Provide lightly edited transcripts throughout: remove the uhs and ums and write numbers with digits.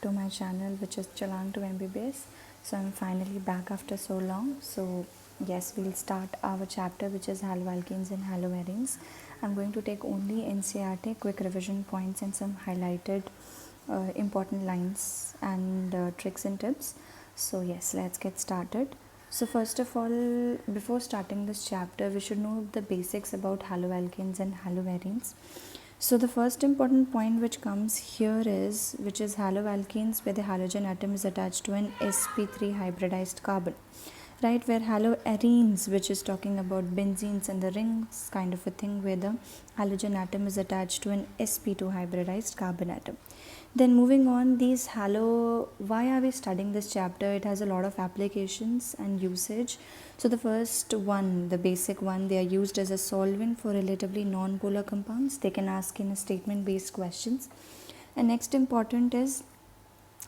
to my channel, which is Chalan to MBBS. So I'm finally back after so long. So yes, we'll start our chapter, which is Haloalkanes and Haloarenes. I'm going to take only Ncert, quick revision points and some highlighted important lines and tricks and tips. So yes, let's get started. So first of all, before starting this chapter, we should know the basics about haloalkanes and haloarenes. So the first important point which comes here is, which is haloalkanes, where the halogen atom is attached to an sp3 hybridized carbon, right? Where haloarenes, which is talking about benzenes and the rings kind of a thing, where the halogen atom is attached to an sp2 hybridized carbon atom. Then moving on, these why are we studying this chapter? It has a lot of applications and usage. So the first one, the basic one, they are used as a solvent for relatively non-polar compounds. They can ask in a statement based questions. And next important is,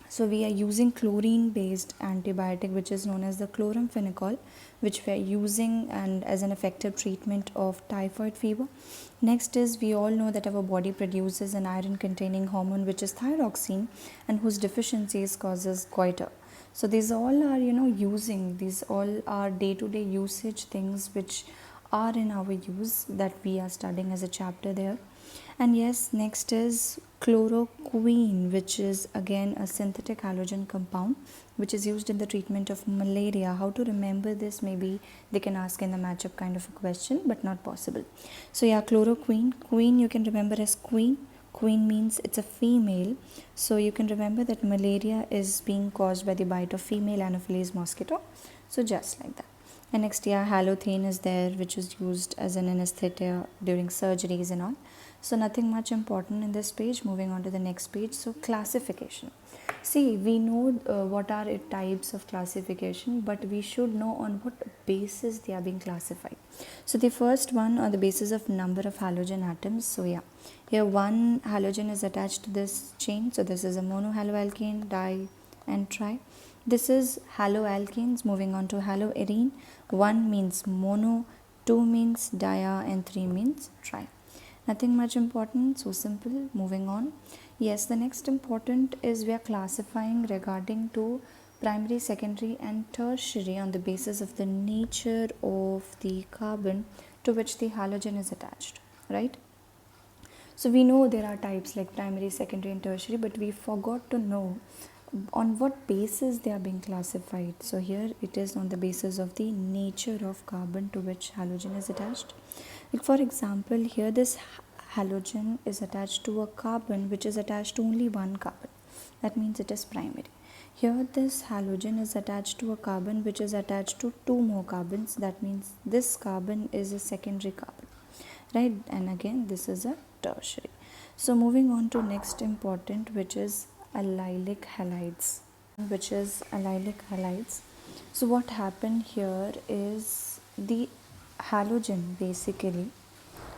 so we are using chlorine based antibiotic, which is known as the chloramphenicol, which we are using and as an effective treatment of typhoid fever. Next is, we all know that our body produces an iron containing hormone, which is thyroxine, and whose deficiencies causes goiter. So these all are these all are day-to-day usage things which are in our use that we are studying as a chapter there. And yes, next is chloroquine, which is again a synthetic halogen compound which is used in the treatment of malaria. How to remember this? Maybe they can ask in the matchup kind of a question, but not possible. So yeah, chloroquine. Queen you can remember as queen. Queen means it's a female. So you can remember that malaria is being caused by the bite of female Anopheles mosquito. So just like that. And next, yeah, halothane is there, which is used as an anesthetic during surgeries and all. So nothing much important in this page. Moving on to the next page. So classification. See, we know what are its types of classification, but we should know on what basis they are being classified. So the first one on the basis of number of halogen atoms. So yeah, here one halogen is attached to this chain. So this is a monohaloalkane, di and tri. This is haloalkanes. Moving on to haloarene. 1 means mono, 2 means dia, and 3 means tri. Nothing much important, so simple. Moving on. Yes, the next important is we are classifying regarding to primary, secondary and tertiary on the basis of the nature of the carbon to which the halogen is attached, right? So we know there are types like primary, secondary and tertiary, but we forgot to know on what basis they are being classified. So here it is on the basis of the nature of carbon to which halogen is attached. Like for example, here this halogen is attached to a carbon which is attached to only one carbon. That means it is primary. Here this halogen is attached to a carbon which is attached to two more carbons. That means this carbon is a secondary carbon, right? And again this is a tertiary. So moving on to next important, which is allylic halides, So what happened here is the halogen basically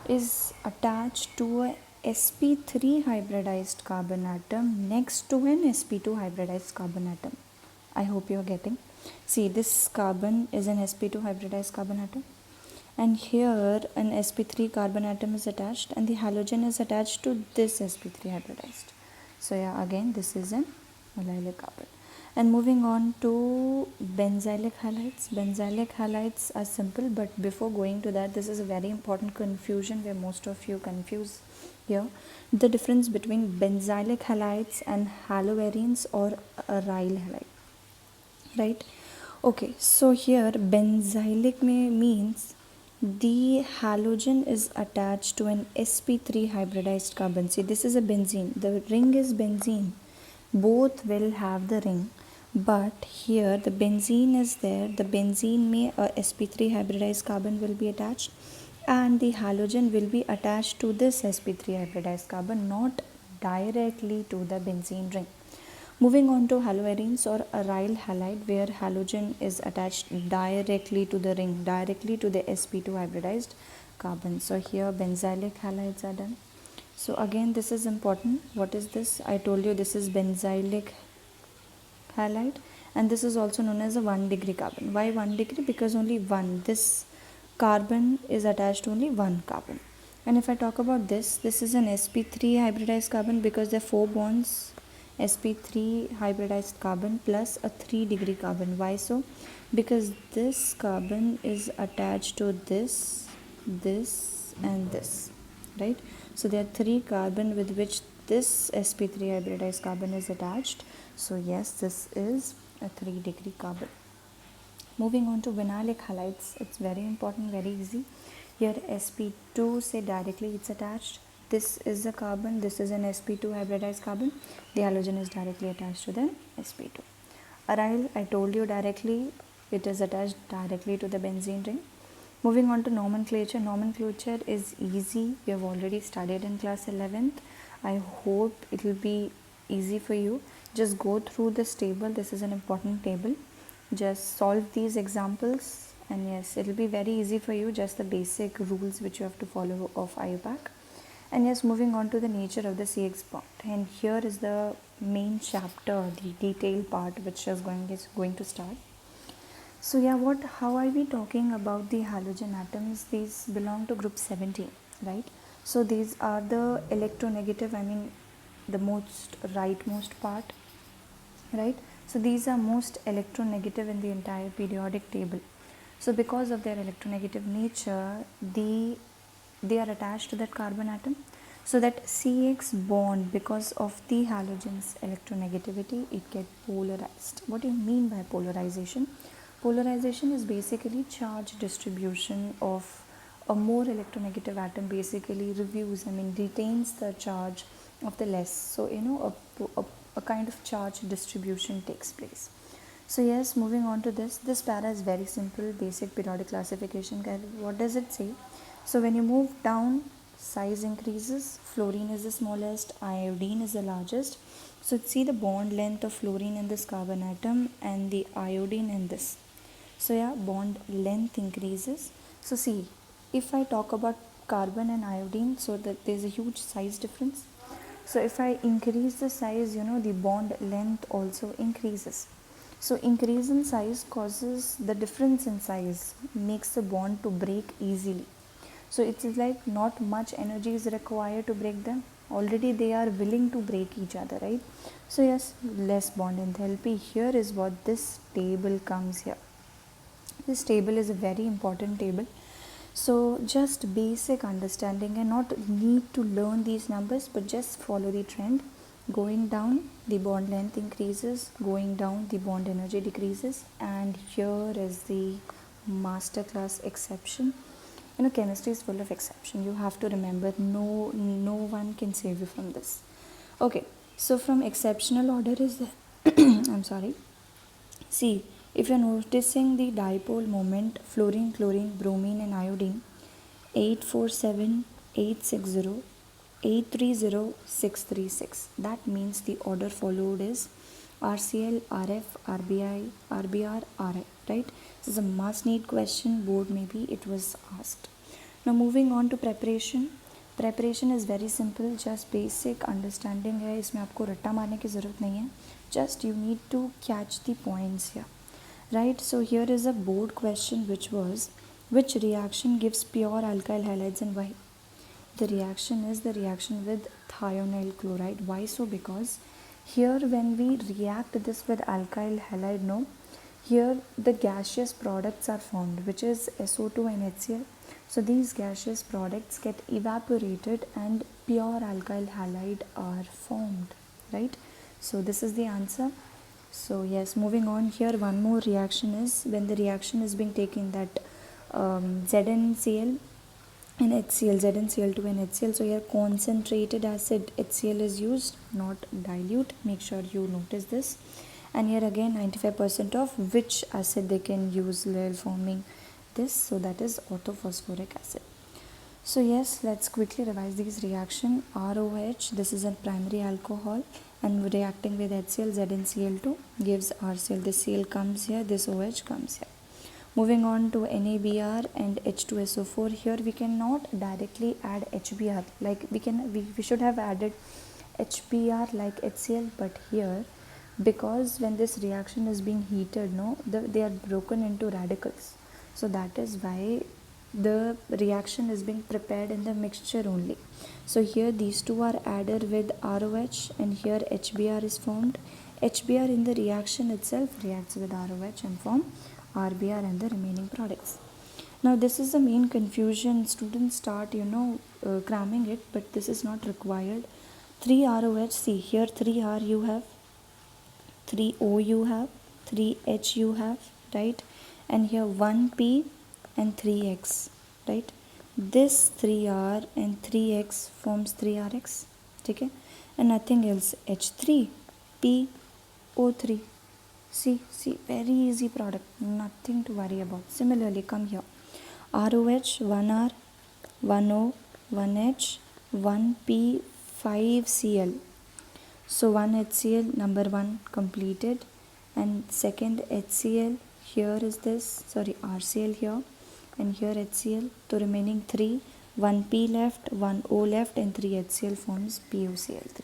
is attached to a sp3 hybridized carbon atom next to an sp2 hybridized carbon atom. I hope you are getting. See, this carbon is an sp2 hybridized carbon atom, and here an sp3 carbon atom is attached, and the halogen is attached to this sp3 hybridized. So yeah, again this is an allylic carbon. And moving on to benzylic halides. Benzylic halides are simple, but before going to that, this is a very important confusion where most of you confuse here. The difference between benzylic halides and haloarenes or aryl halide, right? Okay, so here benzylic means the halogen is attached to an sp3 hybridized carbon. See, this is a benzene. The ring is benzene. Both will have the ring, but here the benzene is there. The benzene may a sp3 hybridized carbon will be attached, and the halogen will be attached to this sp3 hybridized carbon, not directly to the benzene ring. Moving on to haloarenes or aryl halide, where halogen is attached directly to the ring, directly to the sp2 hybridized carbon. So here benzylic halides are done. So again this is important. What is this? I told you this is benzylic halide, and this is also known as a 1 degree carbon. Why 1 degree? Because only one, this carbon is attached to only one carbon. And if I talk about this is an sp3 hybridized carbon because there are 4 bonds sp3 hybridized carbon plus a 3-degree carbon. Why so? Because this carbon is attached to this, and this, right? So there are 3 carbon with which this sp3 hybridized carbon is attached. So yes, this is a 3-degree carbon. Moving on to vinylic halides, it's very important, very easy. Here sp2 say directly it's attached. This is a carbon, this is an sp2 hybridized carbon. The halogen is directly attached to the sp2. Aryl, I told you directly, it is attached directly to the benzene ring. Moving on to nomenclature. Nomenclature is easy. We have already studied in class 11th. I hope it will be easy for you. Just go through this table. This is an important table. Just solve these examples, and yes, it will be very easy for you. Just the basic rules which you have to follow of IUPAC. And yes, moving on to the nature of the CX bond. And here is the main chapter, the detailed part which is going to start. So yeah, how are we talking about the halogen atoms? These belong to group 17, right? So these are the electronegative, I mean the most rightmost part, right? So these are most electronegative in the entire periodic table. So because of their electronegative nature, they are attached to that carbon atom. So that CX bond, because of the halogen's electronegativity, it gets polarized. What do you mean by polarization? Polarization is basically charge distribution of a more electronegative atom, basically retains the charge of the less. So a kind of charge distribution takes place. So yes, moving on to this para is very simple, basic periodic classification. What does it say? So when you move down, size increases, fluorine is the smallest, iodine is the largest. So see the bond length of fluorine in this carbon atom and the iodine in this. So yeah, bond length increases. So see, if I talk about carbon and iodine, so that there's a huge size difference. So if I increase the size, the bond length also increases. So increase in size causes the difference in size, makes the bond to break easily. So it's like not much energy is required to break them. Already they are willing to break each other, right? So yes, less bond enthalpy. Here is what this table comes here. This table is a very important table. So just basic understanding, and not need to learn these numbers, but just follow the trend. Going down, the bond length increases. Going down, the bond energy decreases. And here is the masterclass exception. Chemistry is full of exception. You have to remember, no one can save you from this. Okay, so from exceptional order is the I'm sorry. See, if you're noticing the dipole moment, fluorine, chlorine, bromine and iodine, 847, 860, 830, 636. That means the order followed is RCl, RF, RBI, RBR, RI, right? This is a must need question, board maybe it was asked. Now moving on to preparation. Preparation is very simple, just basic understanding है, इसमें आपको रट्टा मारने की ज़रूरत नहीं है. Just you need to catch the points here, right? So here is a board question which was, which reaction gives pure alkyl halides and why? The reaction is the reaction with thionyl chloride. Why so? Because here when we react this with alkyl halide, no, here the gaseous products are formed, which is SO2 and HCl. So these gaseous products get evaporated and pure alkyl halide are formed, right? So this is the answer. So yes, moving on, here one more reaction is when the reaction is being taken, that ZnCl and HCl, ZnCl2 and HCl. So here concentrated acid HCl is used, not dilute. Make sure you notice this. And here again 95% of which acid they can use while forming this. So that is orthophosphoric acid. So yes, let's quickly revise these reaction. ROH, this is a primary alcohol, and reacting with HCl, ZnCl2 gives RCl. This Cl comes here, this OH comes here. Moving on to NaBr and H2SO4. Here we cannot directly add HBr, like we should have added HBr like HCl, but here because when this reaction is being heated, no, they are broken into radicals. So that is why the reaction is being prepared in the mixture only. So here these two are added with ROH, and here HBr is formed. HBr in the reaction itself reacts with ROH and form RBr and the remaining products. Now this is the main confusion. Students start cramming it, but this is not required. 3 ROH, see here 3 R you have, 3 O you have, 3 H you have, right? And here 1 P and 3 X, right? This 3 R and 3 X forms 3 RX, okay? And nothing else. H3 P O3. See, very easy product, nothing to worry about. Similarly, come here. ROH 1 R, 1 O, 1 H, 1 P, 5 Cl. So 1 HCl, number 1 completed, and second HCl, here is this, sorry, RCl here, and here HCl. So remaining 3, 1 P left, 1 O left, and 3 HCl forms PuCl3.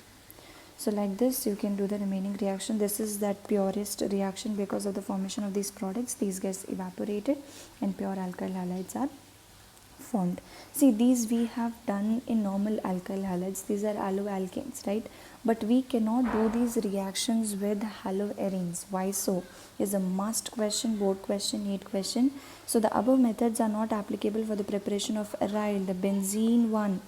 So like this you can do the remaining reaction. This is that purest reaction. Because of the formation of these products, these gets evaporated and pure alkyl halides are formed. See, these we have done in normal alkyl halides. These are haloalkanes, right? But we cannot do these reactions with haloarenes. Why so? Is a must question, board question, Neet question. So the above methods are not applicable for the preparation of aryl, the benzene one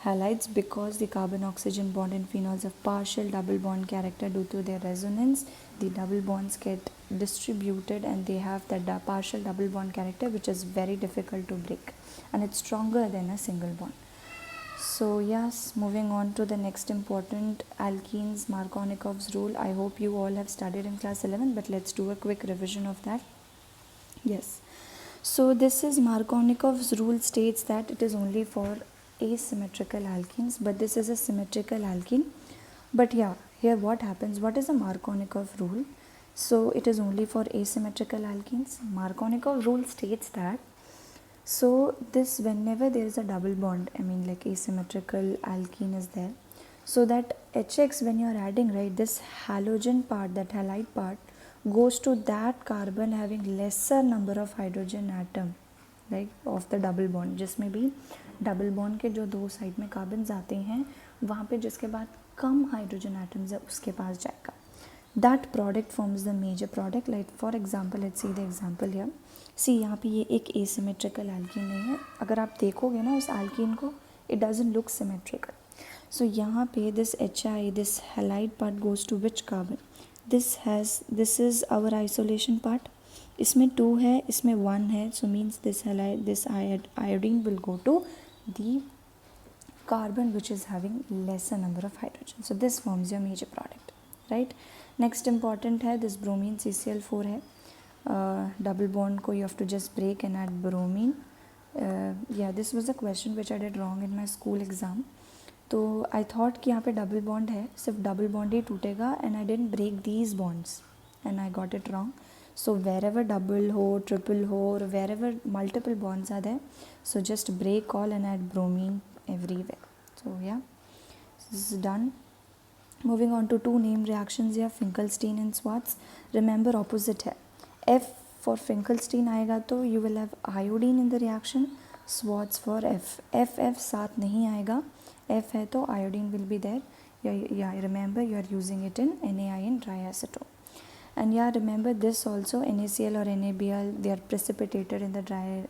halides, because the carbon oxygen bond in phenols have partial double bond character. Due to their resonance, the double bonds get distributed and they have that partial double bond character, which is very difficult to break, and it's stronger than a single bond. So yes, moving on to the next important alkenes, Markovnikov's rule. I hope you all have studied in class 11, but let's do a quick revision of that. Yes, so this is Markovnikov's rule, states that it is only for asymmetrical alkenes, but this is a symmetrical alkene. But yeah, here what happens, what is the Markovnikov rule? So it is only for asymmetrical alkenes. Markovnikov rule states that, so this, whenever there is a double bond, I mean like asymmetrical alkene is there, so that HX, when you are adding, right, this halogen part, that halide part, goes to that carbon having lesser number of hydrogen atom, like of the double bond. जिसमें भी double bond के जो दो side में carbon आते हैं, वहाँ पे जिसके बाद कम हाइड्रोजन एटम्स है उसके पास जाएगा. That product forms the major product. Like for example, let's see the example here. See, यहाँ पे ये एक एसिमेट्रिकल एल्कीन नहीं है. अगर आप देखोगे ना उस एल्कीन को, it doesn't look symmetrical. So यहाँ पे this HI, this halide part goes to which carbon? This is our isolation part. इसमें 2 है, इसमें 1 है. So means this iodine will go to the carbon which is having lesser number of hydrogen. So this forms your major product, right? Next important है this bromine CCl4 है. Double bond को you have to just break and add bromine. Yeah, this was a question which I did wrong in my school exam. तो I thought कि यहाँ पे double bond है, सिर्फ double bond ही टूटेगा, and I didn't break these bonds and I got it wrong. So wherever double हो, triple हो, or wherever multiple bonds are there, so just break all and add bromine everywhere. So yeah, this is done. Moving on to 2 name reactions here, Finkelstein and Schwarz. Remember opposite है. F for Finkelstein आएगा तो you will have iodine in the reaction. Schwarz for F. F साथ नहीं आएगा. F है तो iodine will be there. Yeah, remember you are using it in NaI in triacetone. And yeah, remember this also, NaCl or NaBl, they are precipitated in the dry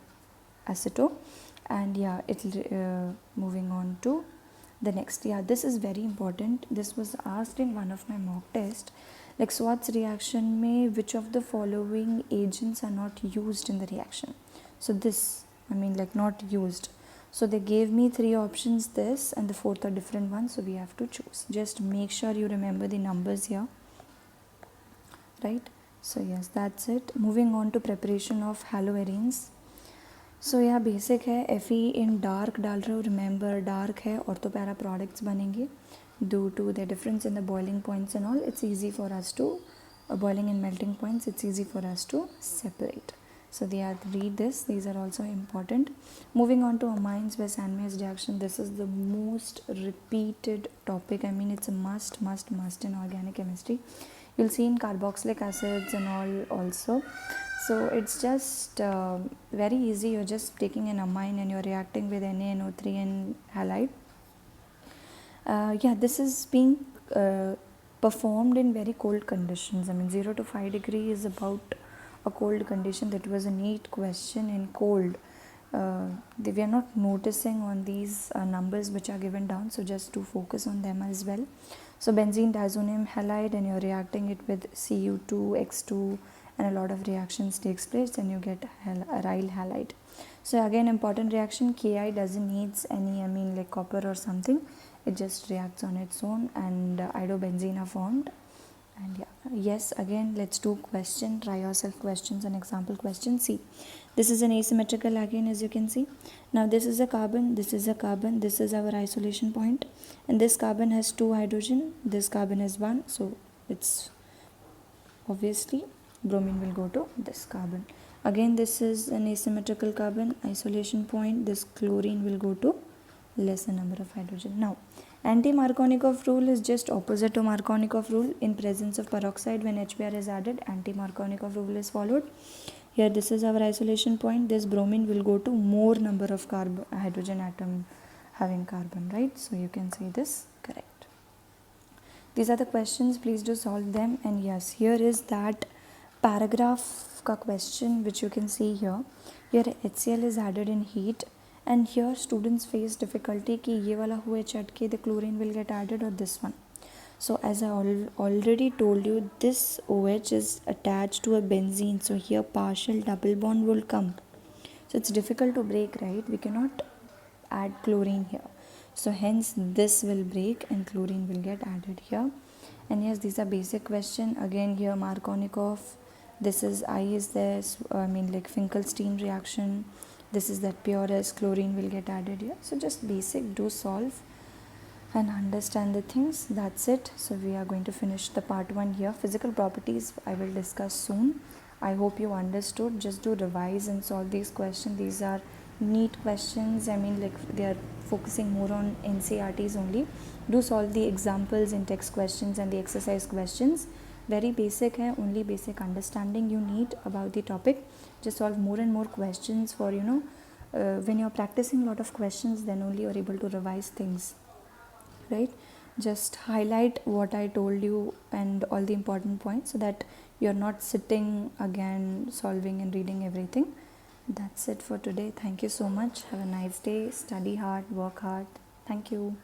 acetone. And yeah, moving on to the next. Yeah, this is very important. This was asked in one of my mock tests. Like Schwarz reaction में which of the following agents are not used in the reaction? So this, I mean like not used. So they gave me 3 options, this and the 4th are different ones. So we have to choose. Just make sure you remember the numbers here. Right, so yes, that's it. Moving on to preparation of haloarenes. So yeah, basic है. Fe in dark डाल रहे हो, remember dark है, orthopara products बनेंगे. Due to the difference in the boiling points and all, it's easy for us to boiling and melting points, it's easy for us to separate. So they are, read this, these are also important. Moving on to amines by Sandmeier's reaction. This is the most repeated topic. I mean it's a must in organic chemistry. You'll see in carboxylic acids and all also. So it's just very easy. You're just taking an amine and you're reacting with NaNO3 and halide. Yeah, this is being performed in very cold conditions. I mean, 0 to 5 degree is about a cold condition. That was a neat question in cold. We are not noticing on these numbers which are given down, so just to focus on them as well. So benzene diazonium halide, and you're reacting it with Cu2, X2, and a lot of reactions takes place, and you get aryl halide. So again, important reaction. Ki doesn't needs any amine like copper or something. It just reacts on its own, and iodobenzene are formed. And yeah, yes, again, let's do question. Try yourself questions and example questions. See, this is an asymmetrical alkane, as you can see. Now this is a carbon, this is a carbon, this is our isolation point, and this carbon has 2 hydrogen, this carbon has 1, so it's obviously bromine will go to this carbon. Again, this is an asymmetrical carbon, isolation point, this chlorine will go to lesser number of hydrogen. Now, anti-Markovnikov rule is just opposite to Markovnikov rule. In presence of peroxide, when HBr is added, anti-Markovnikov rule is followed. Here, this is our isolation point. This bromine will go to more number of hydrogen atom having carbon, right? So you can say this correct. These are the questions. Please do solve them. And yes, here is that paragraph ka question which you can see here. Here HCl is added in heat. And here students face difficulty कि ये वाला OH अटके the chlorine will get added or this one. So as I already told you, this OH is attached to a benzene, so here partial double bond will come. So it's difficult to break, right? We cannot add chlorine here. So hence this will break and chlorine will get added here. And yes, these are basic question. Again here Markovnikov, this is I is this, like Finkelstein reaction. This is that purest chlorine will get added here. So just basic, do solve and understand the things. That's it. So we are going to finish the part 1 here. Physical properties I will discuss soon. I hope you understood. Just do revise and solve these questions. These are neat questions. They are focusing more on NCERTs only. Do solve the examples in text questions and the exercise questions. Very basic hai, only basic understanding you need about the topic. Just solve more and more questions for when you're practicing a lot of questions, then only you're able to revise things, right? Just highlight what I told you and all the important points so that you're not sitting again solving and reading everything. That's it for today. Thank you so much. Have a nice day. Study hard, work hard. Thank you.